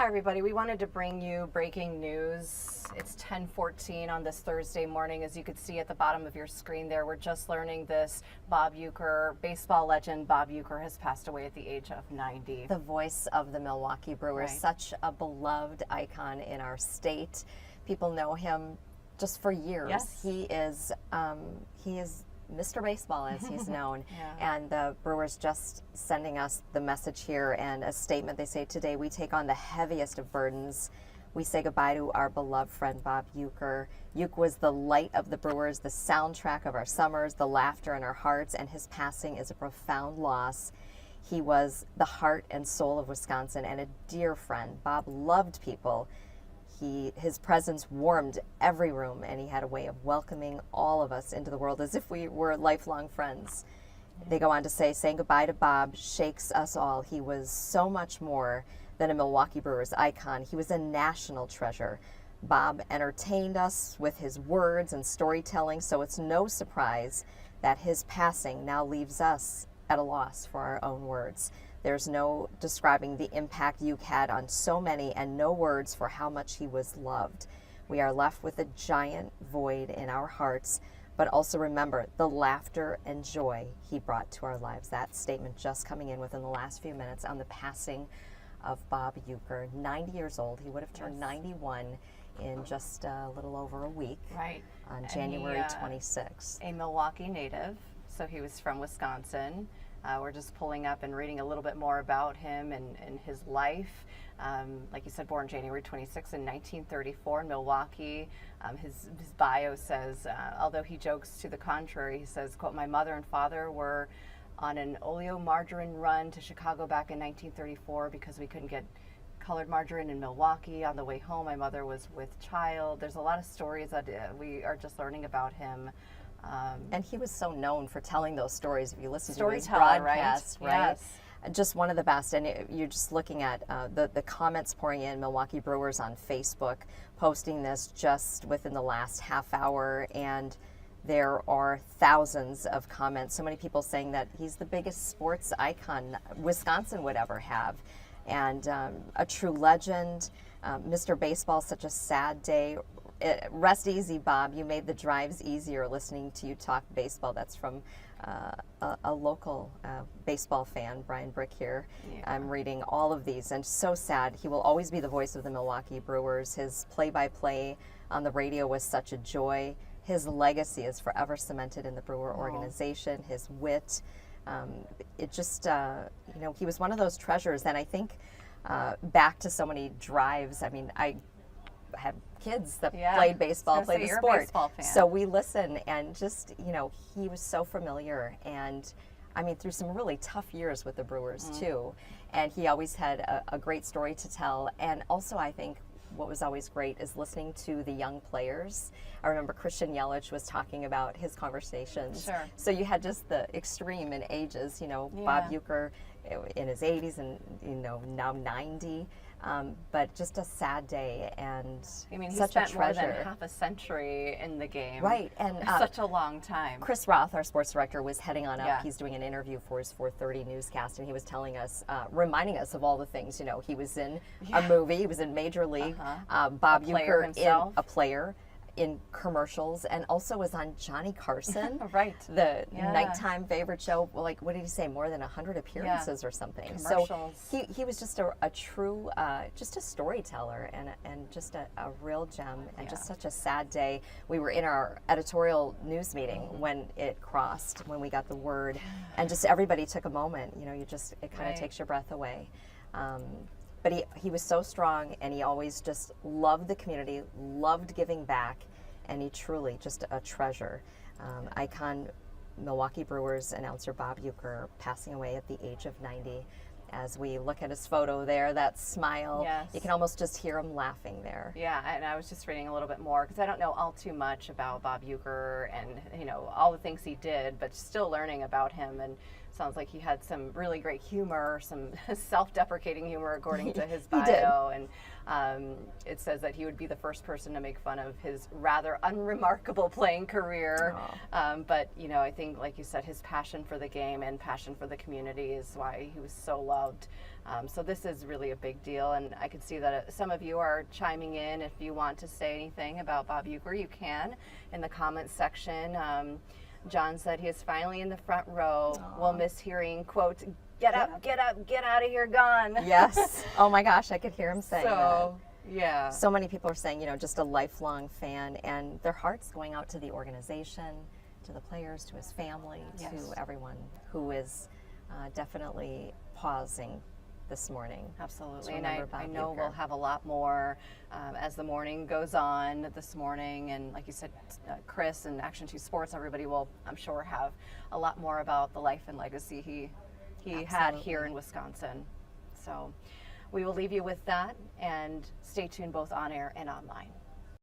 Hi everybody, we wanted to bring you breaking news. It's 10:14 on this Thursday morning. As you can see at the bottom of your screen there, we're just learning this. Bob Uecker, baseball legend Bob Uecker, has passed away at the age of 90. The voice of the Milwaukee Brewers, Right. such a beloved icon in our state. People know him just for years. Yes. He is Mr. Baseball, as he's known. Yeah. And the Brewers just sending us the message here and a statement. They say, today we take on the heaviest of burdens. We say goodbye to our beloved friend Bob Uecker. Uecker was the light of the Brewers, the soundtrack of our summers, the laughter in our hearts, and his passing is a profound loss. He was the heart and soul of Wisconsin and a dear friend. Bob loved people. His presence warmed every room, and he had a way of welcoming all of us into the world as if we were lifelong friends. They go on to say, saying goodbye to Bob shakes us all. He was so much more than a Milwaukee Brewers icon. He was a national treasure. Bob entertained us with his words and storytelling, so it's no surprise that his passing now leaves us at a loss for our own words. There's no describing the impact Uecker had on so many, and no words for how much he was loved. We are left with a giant void in our hearts, but also remember the laughter and joy he brought to our lives. That statement just coming in within the last few minutes on the passing of Bob Uecker, 90 years old. He would have turned 91 in just a little over a week. Right. On January 26th. A Milwaukee native, so he was from Wisconsin. We're just pulling up and reading a little bit more about him and his life. Like you said, born January 26 in 1934 in Milwaukee. His bio says, although he jokes to the contrary, he says, quote, "My mother and father were on an oleomargarine run to Chicago back in 1934 because we couldn't get colored margarine in Milwaukee. On the way home, my mother was with child." There's a lot of stories that we are just learning about him. And he was so known for telling those stories. If you listen to his Storyteller, broadcasts, right? right? Yes. Just one of the best. And you're just looking at the comments pouring in. Milwaukee Brewers on Facebook posting this just within the last half hour, and there are thousands of comments. So many people saying that he's the biggest sports icon Wisconsin would ever have, and a true legend. Mr. Baseball, such a sad day. Rest easy, Bob. You made the drives easier listening to you talk baseball. That's from a local baseball fan, Brian Brick here. Yeah. I'm reading all of these, and so sad. He will always be the voice of the Milwaukee Brewers. His play-by-play on the radio was such a joy. His legacy is forever cemented in the Brewer organization. His wit, it just, he was one of those treasures. And I think back to so many drives. I mean, I had kids that played baseball, played the you're a sport. baseball fan. So we listen, and just, he was so familiar, and I mean, through some really tough years with the Brewers too. And he always had a great story to tell. And also, I think what was always great is listening to the young players. I remember Christian Yelich was talking about his conversations. Sure. So you had just the extreme in ages, Bob Uecker in his 80s and, now 90. But just a sad day, and I mean, he such spent a treasure. more than half a century in the game. Right, and such a long time. Chris Roth, our sports director, was heading on up. Yeah. He's doing an interview for his 4:30 newscast, and he was telling us, reminding us of all the things. He was in a movie, he was in Major League. Bob player Uecker, himself. a player in commercials, and also was on Johnny Carson, Right. the nighttime favorite show. Like, what did he say? More than 100 appearances or something. Commercials. So he was just a true, just a storyteller and just a real gem, and just such a sad day. We were in our editorial news meeting when it crossed, when we got the word, and just everybody took a moment. It kind of takes your breath away. But he was so strong, and he always just loved the community, loved giving back, and he truly just a treasure. Icon Milwaukee Brewers announcer Bob Uecker passing away at the age of 90. As we look at his photo there, that smile, you can almost just hear him laughing there. Yeah, and I was just reading a little bit more because I don't know all too much about Bob Uecker and all the things he did, but still learning about him. And sounds like he had some really great humor, some self-deprecating humor, according to his He did. bio. And it says that he would be the first person to make fun of his rather unremarkable playing career. But, you know, I think, like you said, his passion for the game and passion for the community is why he was so loved. So this is really a big deal, and I can see that some of you are chiming in. If you want to say anything about Bob Uecker, you can in the comments section. John said he is finally in the front row. We'll miss hearing, quote, get up, get up, get out of here, gone. Yes. Oh my gosh, I could hear him saying that. So, yeah. So many people are saying, you know, just a lifelong fan, and their hearts going out to the organization, to the players, to his family, Yes. to everyone who is definitely pausing this morning. Absolutely, to and I remember Bob know we'll Uecker. have a lot more as the morning goes on this morning, and like you said, Chris and Action 2 Sports, everybody will, I'm sure, have a lot more about the life and legacy he had here in Wisconsin. So we will leave you with that, and stay tuned both on air and online.